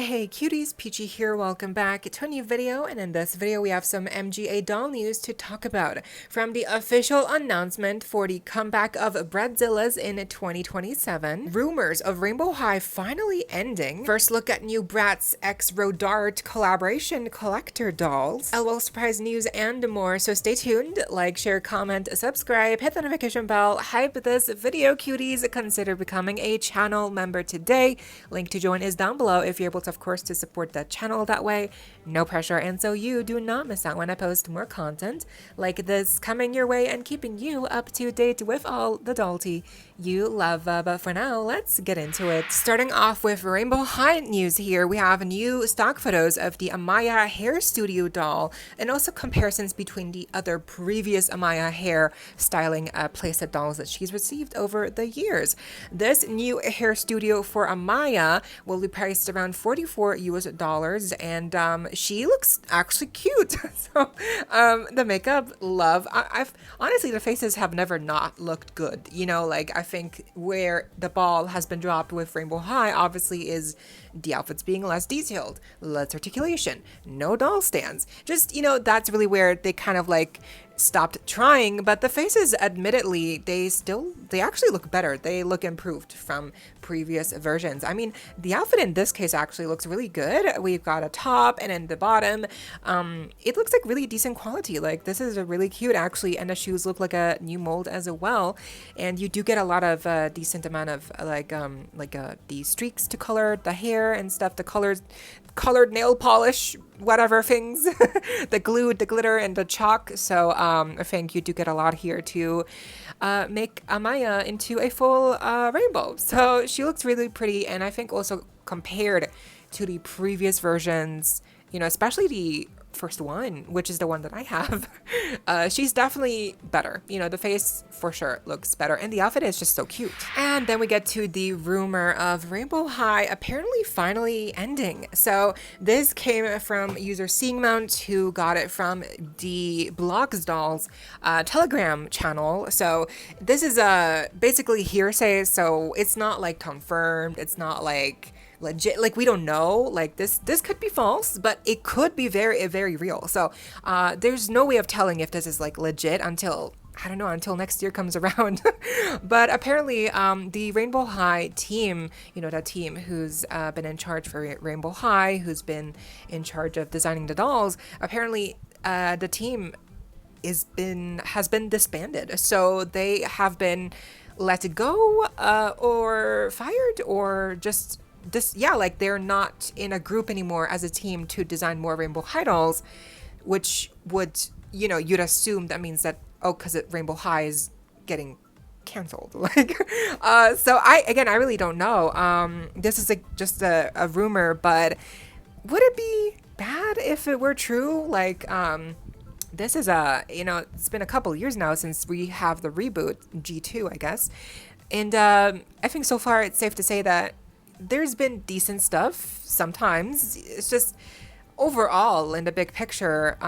Hey cuties, PeachY here, welcome back to a new video, and in this video we have some MGA doll news to talk about. From the official announcement for the comeback of Bratzillaz in 2027, rumors of Rainbow High finally ending, first look at new Bratz x Rodarte collaboration collector dolls, LOL surprise news and more, so stay tuned, like, share, comment, subscribe, hit the notification bell, hype this video cuties, consider becoming a channel member today. Link to join is down below if you're able to, of course, to support the channel that way. No pressure, and so you do not miss out when I post more content like this coming your way and keeping you up to date with all the dollty you love. But for now, let's get into it. Starting off with Rainbow High news here, we have new stock photos of the Amaya Hair Studio doll and also comparisons between the other previous Amaya hair styling playset dolls that she's received over the years. This new hair studio for Amaya will be priced around $44 US, and she looks actually cute. So the makeup, love. I've honestly, the faces have never not looked good. You know, like, I think where the ball has been dropped with Rainbow High obviously is the outfits being less detailed, less articulation, no doll stands. Just, you know, that's really where they kind of like stopped trying, but the faces, admittedly, they actually look better. They look improved from previous versions. I mean, the outfit in this case actually looks really good. We've got a top, and in the bottom, it looks like really decent quality. Like, this is a really cute actually, and the shoes look like a new mold as well. And you do get a lot of decent amount of the streaks to color the hair and stuff, the colored nail polish, whatever things, the glue, the glitter, and the chalk. So I think you do get a lot here to make Amaya into a full rainbow. So she looks really pretty, and I think also compared to the previous versions, you know, especially the first one, which is the one that I have, she's definitely better. You know, the face for sure looks better, and the outfit is just so cute. And then we get to the rumor of Rainbow High apparently finally ending. So this came from user Seeing Mount, who got it from the Blogs Dolls Telegram channel. So this is basically hearsay, so it's not like confirmed, it's not like legit, like we don't know, like this could be false, but it could be very real. So there's no way of telling if this is like legit until, I don't know, until next year comes around. But apparently the Rainbow High team, you know, that team who's been in charge for Rainbow High, who's been in charge of designing the dolls, apparently the team has been disbanded. So they have been let go or fired, or just like they're not in a group anymore as a team to design more Rainbow High dolls, which would, you know, you'd assume that means that, oh, because Rainbow High is getting canceled. Like, so I really don't know. This is just a rumor, but would it be bad if it were true? Like, this is you know, it's been a couple years now since we have the reboot, G2, I guess. And I think so far it's safe to say that there's been decent stuff sometimes. It's just overall, in the big picture,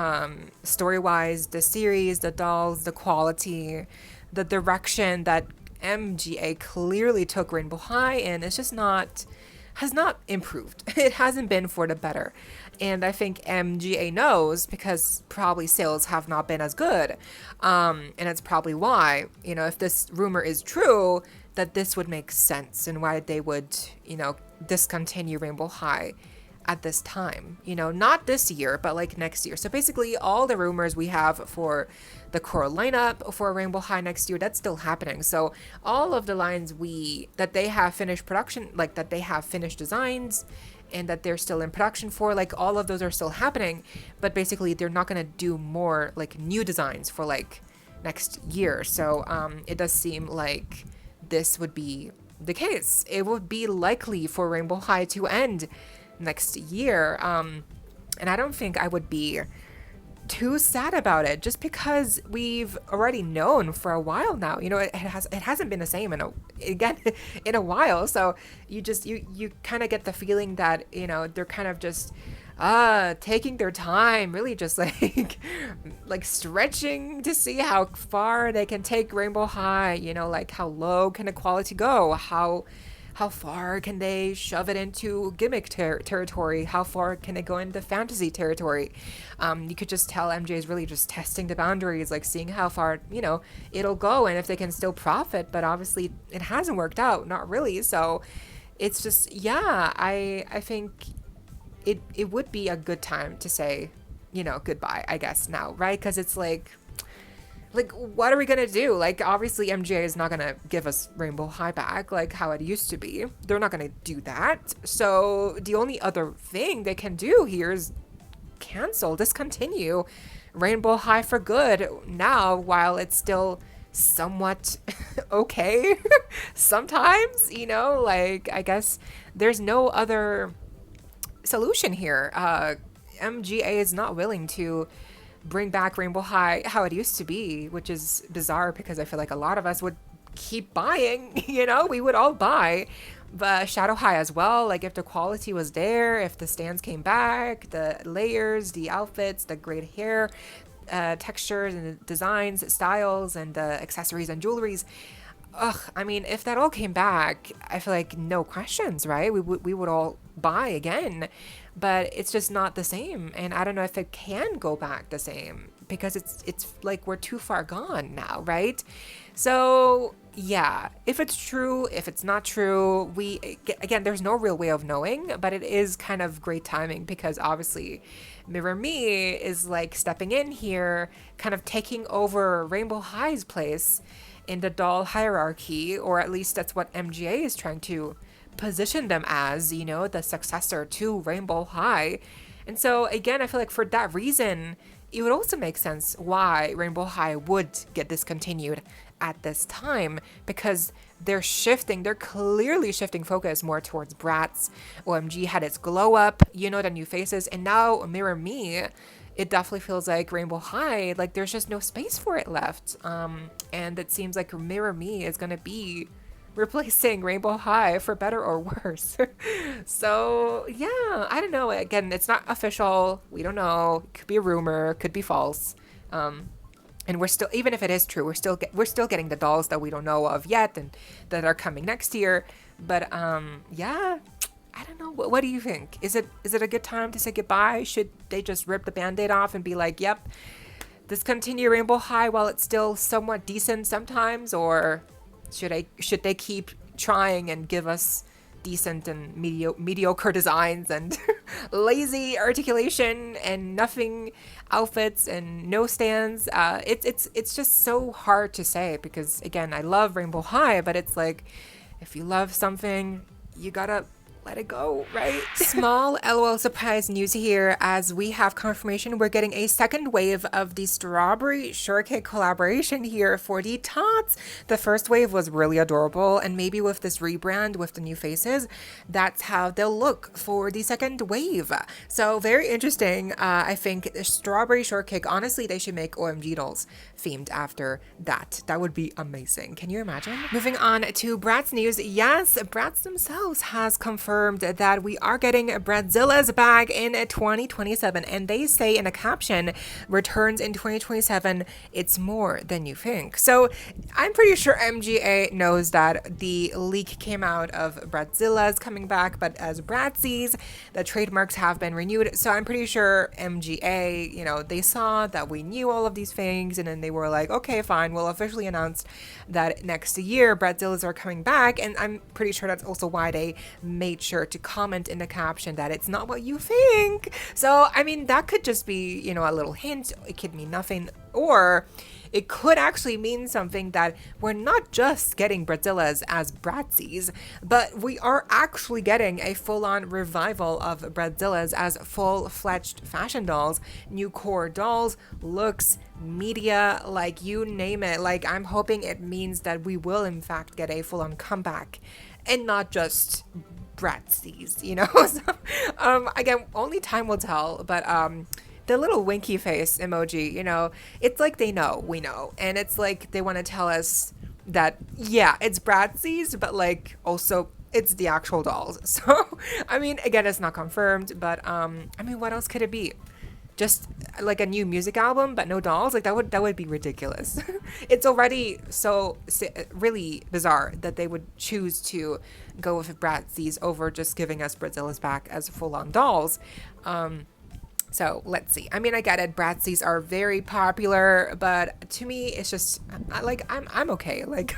story-wise, the series, the dolls, the quality, the direction that MGA clearly took Rainbow High in, it's just has not improved. It hasn't been for the better. And I think MGA knows, because probably sales have not been as good. And it's probably why, you know, if this rumor is true, that this would make sense, and why they would, you know, discontinue Rainbow High at this time. You know, not this year, but like next year. So basically all the rumors we have for the core lineup for Rainbow High next year, that's still happening. So all of the lines that they have finished production, like that they have finished designs and that they're still in production for, like all of those are still happening, but basically they're not going to do more like new designs for like next year. So it does seem like this would be the case. It would be likely for Rainbow High to end next year. And I don't think I would be too sad about it, just because we've already known for a while now. You know, it hasn't been the same in a while. So you kind of get the feeling that, you know, they're kind of just taking their time, really just like stretching to see how far they can take Rainbow High, you know, like how low can the quality go, how how far can they shove it into gimmick territory? How far can it go into fantasy territory? You could just tell MJ is really just testing the boundaries, like seeing how far, it'll go and if they can still profit. But obviously it hasn't worked out, not really. So it's just, yeah, I think it would be a good time to say, goodbye, I guess now, right? Because it's like, what are we gonna do? Like, obviously MGA is not gonna give us Rainbow High back like how it used to be. They're not gonna do that. So the only other thing they can do here is discontinue Rainbow High for good now, while it's still somewhat okay sometimes, I guess there's no other solution here. MGA is not willing to bring back Rainbow High how it used to be, which is bizarre because I feel like a lot of us would keep buying, we would all buy. But Shadow High as well, like if the quality was there, if the stands came back, the layers, the outfits, the great hair, textures and designs, styles, and the accessories and jewelries. If that all came back, I feel like no questions, right? We would all buy again, but it's just not the same. And I don't know if it can go back the same because it's like we're too far gone now, right? So yeah, if it's true, if it's not true, again, there's no real way of knowing, but it is kind of great timing because obviously Mirror Me is like stepping in here, kind of taking over Rainbow High's place in the doll hierarchy, or at least that's what MGA is trying to position them as, the successor to Rainbow High. And so again, I feel like for that reason, it would also make sense why Rainbow High would get discontinued at this time, because they're clearly shifting focus more towards Bratz. OMG had its glow up, the new faces, and now Mirror Me, it definitely feels like Rainbow High, like there's just no space for it left. And it seems like Mirror Me is going to be replacing Rainbow High for better or worse. So yeah, I don't know. Again, it's not official. We don't know. It could be a rumor, could be false. And we're still, even if it is true, we're still getting the dolls that we don't know of yet and that are coming next year. But yeah, I don't know. What do you think? Is it a good time to say goodbye? Should they just rip the Band-Aid off and be like, yep, discontinue Rainbow High while it's still somewhat decent sometimes? Or should they keep trying and give us decent and mediocre designs and lazy articulation and nothing outfits and no stands? It's just so hard to say because, again, I love Rainbow High, but it's like, if you love something, you gotta let it go, right? Small LOL surprise news here, as we have confirmation we're getting a second wave of the Strawberry Shortcake collaboration here for the tots. The first wave was really adorable, and maybe with this rebrand with the new faces, that's how they'll look for the second wave. So very interesting. I think the Strawberry Shortcake, honestly, they should make OMG dolls themed after that. That would be amazing. Can you imagine? Moving on to Bratz news. Yes, Bratz themselves has confirmed that we are getting Bratzillaz back in 2027, and they say in a caption, returns in 2027, it's more than you think. So I'm pretty sure MGA knows that the leak came out of Bratzillaz coming back, but as Bratzies, the trademarks have been renewed. So I'm pretty sure MGA, they saw that we knew all of these things, and then they were like, okay, fine, we'll officially announce that next year Bratzillaz are coming back. And I'm pretty sure that's also why they made sure to comment in the caption that it's not what you think. So that could just be a little hint. It could mean nothing, or it could actually mean something, that we're not just getting Bratzillaz as Bratzies, but we are actually getting a full-on revival of Bratzillaz as full-fledged fashion dolls, new core dolls, looks, media, like you name it. Like, I'm hoping it means that we will in fact get a full-on comeback and not just Bratzies, So, again, only time will tell, but the little winky face emoji, it's like they know, we know, and it's like they want to tell us that, yeah, it's Bratzies, but like also it's the actual dolls. So, again, it's not confirmed, but what else could it be? just like a new music album but no dolls. Like that would be ridiculous. It's already so really bizarre that they would choose to go with Bratzillaz over just giving us Bratzillaz back as full-on dolls. So let's see. I mean, I get it. Bratzillaz are very popular, but to me, it's just like I'm okay. Like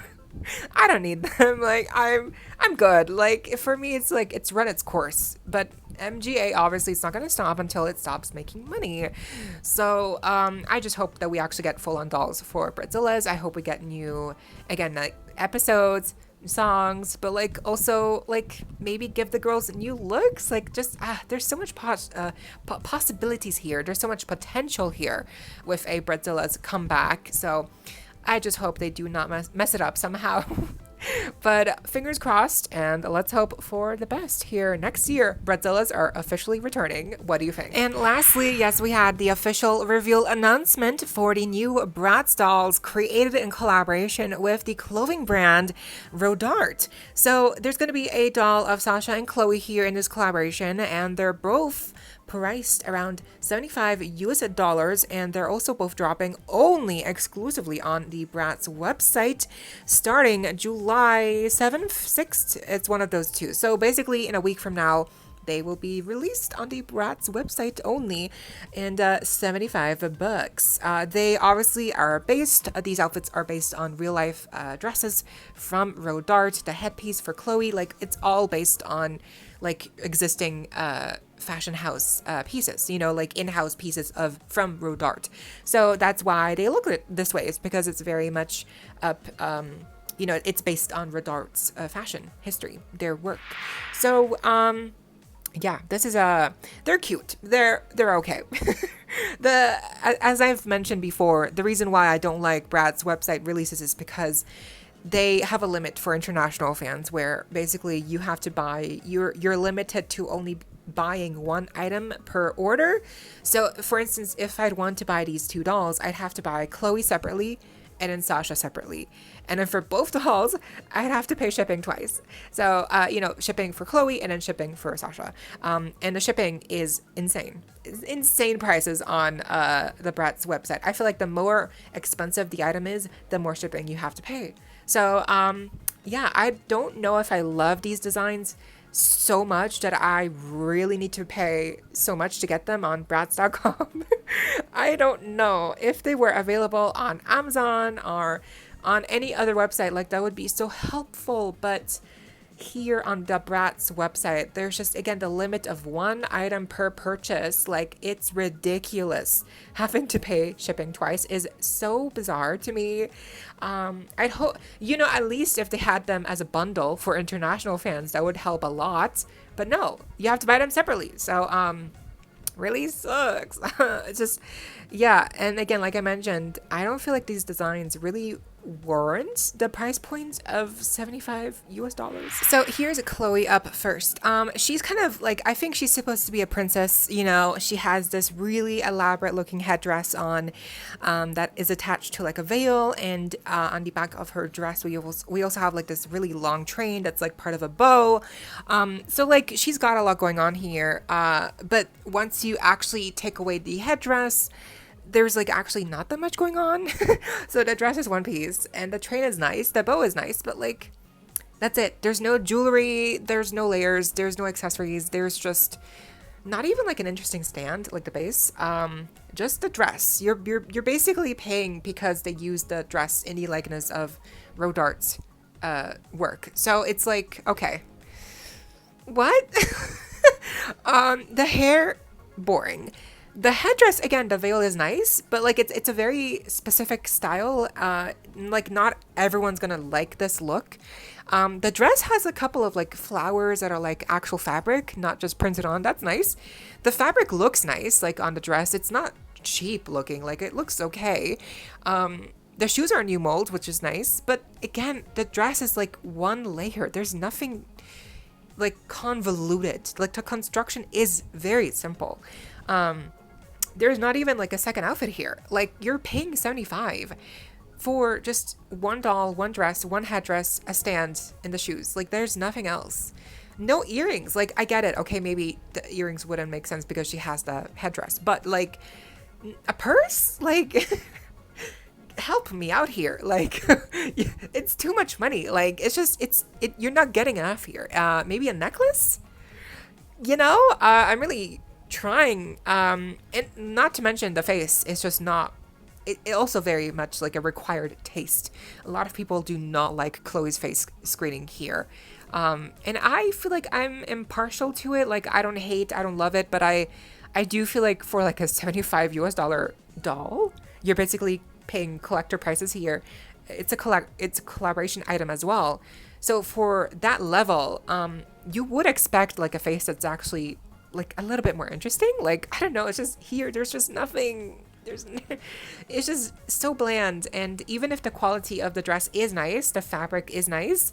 I don't need them. Like I'm good. Like for me, it's like it's run its course. But MGA obviously it's not going to stop until it stops making money. So I just hope that we actually get full-on dolls for Bratzillaz. I hope we get new, again, like episodes, songs, but like also like maybe give the girls new looks. Like just there's so much possibilities here. There's so much potential here with a Bratzillaz comeback. So I just hope they do not mess it up somehow. But fingers crossed, and let's hope for the best here next year. Bratzillaz are officially returning. What do you think? And lastly, yes, we had the official reveal announcement for the new Bratz dolls created in collaboration with the clothing brand Rodarte. So there's going to be a doll of Sasha and Chloe here in this collaboration, and they're both priced around $75 and they're also both dropping only exclusively on the Bratz website starting July 7th, 6th. It's one of those two. So basically in a week from now, they will be released on the Bratz website only, and $75. They obviously are based, these outfits are based on real life dresses from Rodarte. The headpiece for Chloe, like it's all based on like existing fashion house pieces, you know, like in-house pieces from Rodarte. So that's why they look this way. It's because it's very much you know, it's based on Rodarte's fashion history, their work. So yeah, this is they're cute. They're okay. As I've mentioned before, the reason why I don't like Bratz website releases is because they have a limit for international fans where basically you have to buy, you're limited to only buying one item per order. So for instance, if I'd want to buy these two dolls, I'd have to buy Chloe separately and then Sasha separately. And then for both dolls, I'd have to pay shipping twice. So, you know, shipping for Chloe and then shipping for Sasha. And the shipping is insane. It's insane prices on the Bratz website. I feel like the more expensive the item is, the more shipping you have to pay. So, yeah, I don't know if I love these designs so much that I really need to pay so much to get them on Bratz.com. I don't know if they were available on Amazon or on any other website, like that would be so helpful. But here on the Bratz website, there's just, again, the limit of one item per purchase. Like, it's ridiculous. Having to pay shipping twice is so bizarre to me. I'd hope, you know, at least if they had them as a bundle for international fans, that would help a lot. But no, you have to buy them separately. So, really sucks. It's just, yeah. And again, like I mentioned, I don't feel like these designs really warrant the price point of $75. So here's Chloe up first. She's kind of like, I think she's supposed to be a princess, you know. She has this really elaborate looking headdress on that is attached to like a veil, and on the back of her dress we also have like this really long train that's like part of a bow. So like she's got a lot going on here, but once you actually take away the headdress, there's like actually not that much going on. So the dress is one piece and the train is nice, the bow is nice, but like that's it. There's no jewelry, there's no layers, there's no accessories, there's just not even like an interesting stand like the base. Just the dress. You're basically paying because they use the dress in the likeness of Rodarte's work. So it's like, okay, what? The hair, boring. The headdress, again, the veil is nice, but like it's a very specific style. Like not everyone's gonna like this look. The dress has a couple of like flowers that are like actual fabric, not just printed on. That's nice. The fabric looks nice, like on the dress. It's not cheap looking, like it looks okay. The shoes are new molds, which is nice, but again, the dress is like one layer. There's nothing like convoluted. Like the construction is very simple. There's not even like a second outfit here. Like you're paying $75 for just one doll, one dress, one headdress, a stand, and the shoes. Like there's nothing else. No earrings. Like, I get it. Okay, maybe the earrings wouldn't make sense because she has the headdress, but like a purse? Like, help me out here. Like, it's too much money. Like, it's just, you're not getting enough here. Maybe a necklace? You know, I'm really trying. And not to mention the face is just not, it also very much like a required taste. A lot of people do not like Chloe's face screening here. And I feel like I'm impartial to it. Like, I don't hate, I don't love it, but I do feel like for like a $75 doll, you're basically paying collector prices here. It's a collaboration item as well. So for that level, you would expect like a face that's actually like a little bit more interesting. Like, I don't know, it's just here, there's just nothing. It's just so bland. And even if the quality of the dress is nice, the fabric is nice,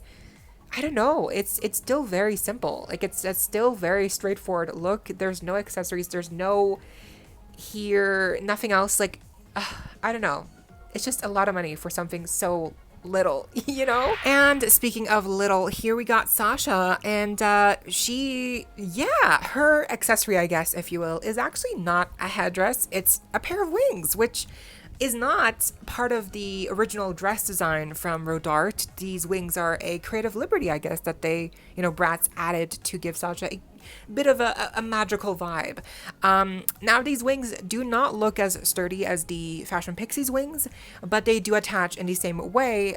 I don't know. It's still very simple. Like, it's still very straightforward look. There's no accessories. There's no here, nothing else. Like, I don't know. It's just a lot of money for something so little, you know? And speaking of little, here we got Sasha, and her accessory, I guess, if you will, is actually not a headdress. It's a pair of wings, which is not part of the original dress design from Rodarte. These wings are a creative liberty, I guess, that they, Bratz added to give Sasha a bit of a magical vibe. Now, these wings do not look as sturdy as the Fashion Pixie's wings, but they do attach in the same way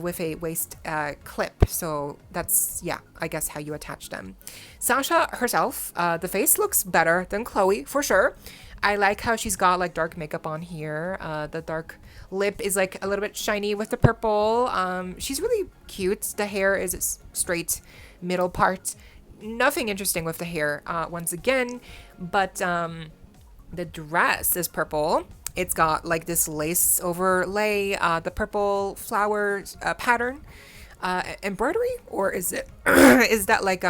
with a waist clip. So that's, I guess how you attach them. Sasha herself, the face looks better than Chloe, for sure. I like how she's got like dark makeup on here. The dark lip is like a little bit shiny with the purple. She's really cute. The hair is straight middle part. Nothing interesting with the hair once again, but the dress is purple. It's got like this lace overlay, the purple flower pattern, embroidery, or is it is that like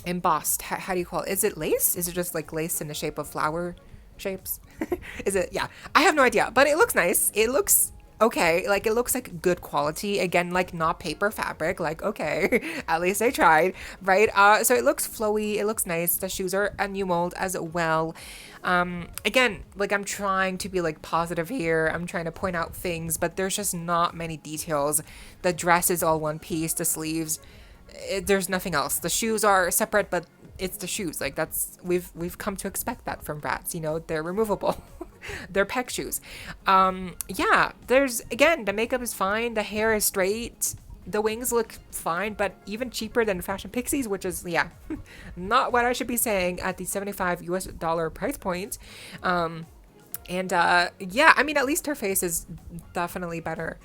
embossed? How do you call it? Is it lace? Is it just like lace in the shape of flower shapes? Is it? Yeah, I have no idea, but it looks nice. It looks okay. Like, it looks like good quality. Again, like not paper fabric. Like, okay, at least they tried, right? So it looks flowy. It looks nice. The shoes are a new mold as well. Again, like, I'm trying to be like positive here. I'm trying to point out things, but there's just not many details. The dress is all one piece. The sleeves, there's nothing else. The shoes are separate, but it's the shoes. Like, that's, we've come to expect that from Bratz. They're removable. They're peg shoes. There's, again, the makeup is fine. The hair is straight. The wings look fine, but even cheaper than Fashion Pixies, which is, not what I should be saying at the $75 price point. I mean, at least her face is definitely better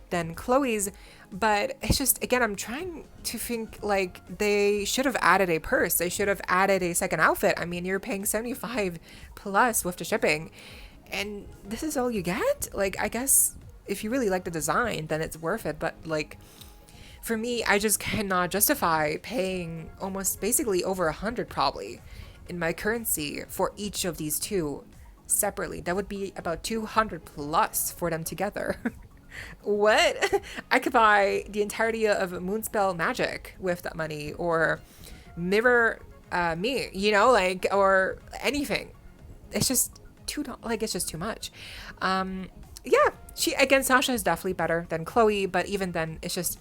than Chloe's, but it's just, again, I'm trying to think, like, they should have added a purse. They should have added a second outfit. I mean, you're paying $75 plus with the shipping, and this is all you get? Like, I guess if you really like the design, then it's worth it, but, like, for me, I just cannot justify paying almost basically over 100 probably in my currency for each of these two separately. That would be about 200 plus for them together. What? I could buy the entirety of Moonspell Magic with that money, or Mirror Me, like, or anything. It's just it's just too much. Sasha is definitely better than Chloe, but even then, it's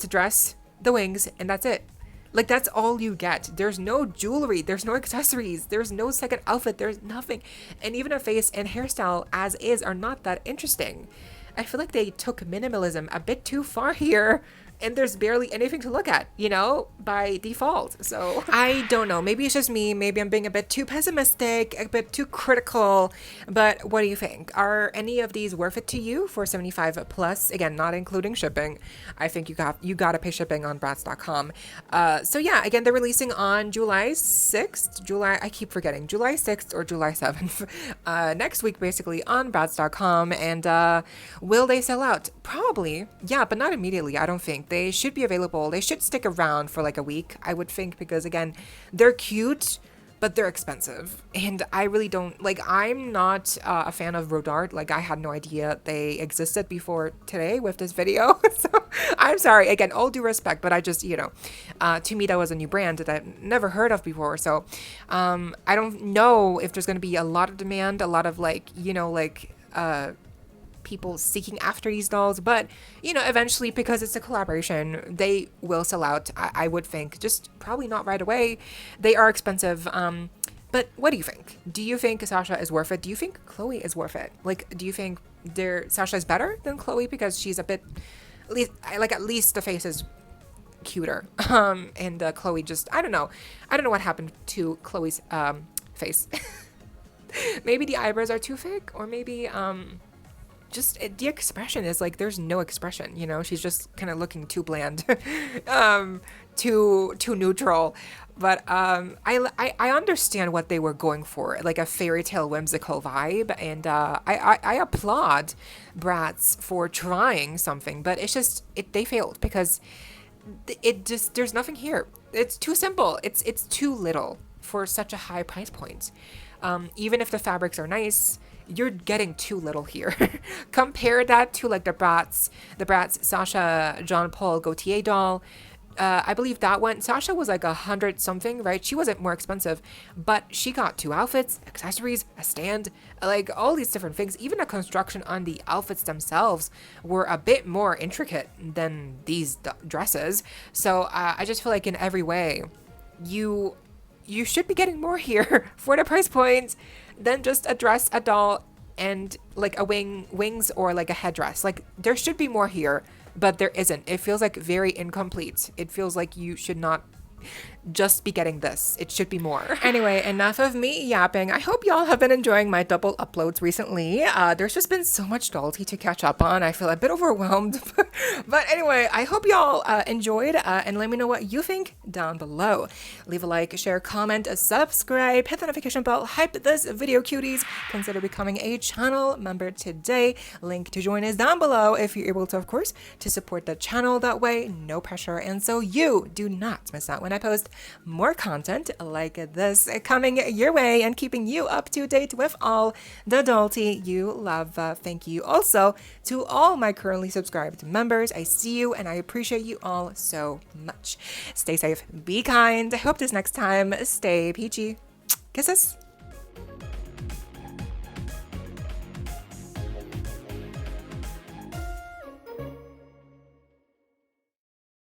a dress, the wings, and that's it. Like, that's all you get. There's no jewelry, there's no accessories, there's no second outfit, there's nothing. And even her face and hairstyle as is are not that interesting. I feel like they took minimalism a bit too far here, and there's barely anything to look at, by default. So I don't know. Maybe it's just me. Maybe I'm being a bit too pessimistic, a bit too critical. But what do you think? Are any of these worth it to you for 75 plus? Again, not including shipping. I think you gotta pay shipping on Bratz.com. Again, they're releasing on July 6th. I keep forgetting. July 6th or July 7th. Next week, basically, on Bratz.com. And will they sell out? Probably. Yeah, but not immediately, I don't think. They should be available. They should stick around for like a week, I would think, because, again, they're cute, but they're expensive, and I really don't like. I'm not a fan of Rodarte. Like, I had no idea they existed before today with this video. So I'm sorry. Again, all due respect, but I just, to me that was a new brand that I've never heard of before. So I don't know if there's going to be a lot of demand, a lot of people seeking after these dolls, but eventually, because it's a collaboration, they will sell out. I would think, just probably not right away. They are expensive. But what do you think? Do you think Sasha is worth it? Do you think Chloe is worth it? Like, do you think Sasha is better than Chloe because she's a bit, at least the face is cuter. And Chloe just, I don't know what happened to Chloe's face. Maybe the eyebrows are too fake, or maybe just the expression is like there's no expression. She's just kind of looking too bland, too neutral. But I understand what they were going for, like a fairy tale whimsical vibe, and I applaud Bratz for trying something, but it's just they failed because there's nothing here. It's too simple. It's too little for such a high price point. Even if the fabrics are nice, you're getting too little here. Compare that to like the Bratz Sasha Jean Paul Gaultier doll. I believe that one, Sasha was like 100 something, right? She wasn't more expensive, but she got 2 outfits, accessories, a stand, like all these different things. Even the construction on the outfits themselves were a bit more intricate than these dresses. So I just feel like in every way, you should be getting more here for the price points than just a dress, a doll, and like a wings or like a headdress. Like, there should be more here, but there isn't. It feels like very incomplete. It feels like you should not just be getting this. It should be more. Anyway, enough of me yapping. I hope y'all have been enjoying my double uploads recently. There's just been so much dollty to catch up on. I feel a bit overwhelmed. But anyway, I hope y'all enjoyed, and let me know what you think down below. Leave a like, share, comment, subscribe, hit the notification bell, hype this video, cuties. Consider becoming a channel member today. Link to join is down below if you're able to, of course, to support the channel that way. No pressure, and so you do not miss out when I post more content like this coming your way and keeping you up to date with all the dollty you love. Thank you also to all my currently subscribed members. I see you and I appreciate you all so much. Stay safe, be kind. I hope this next time stay peachy. Kisses.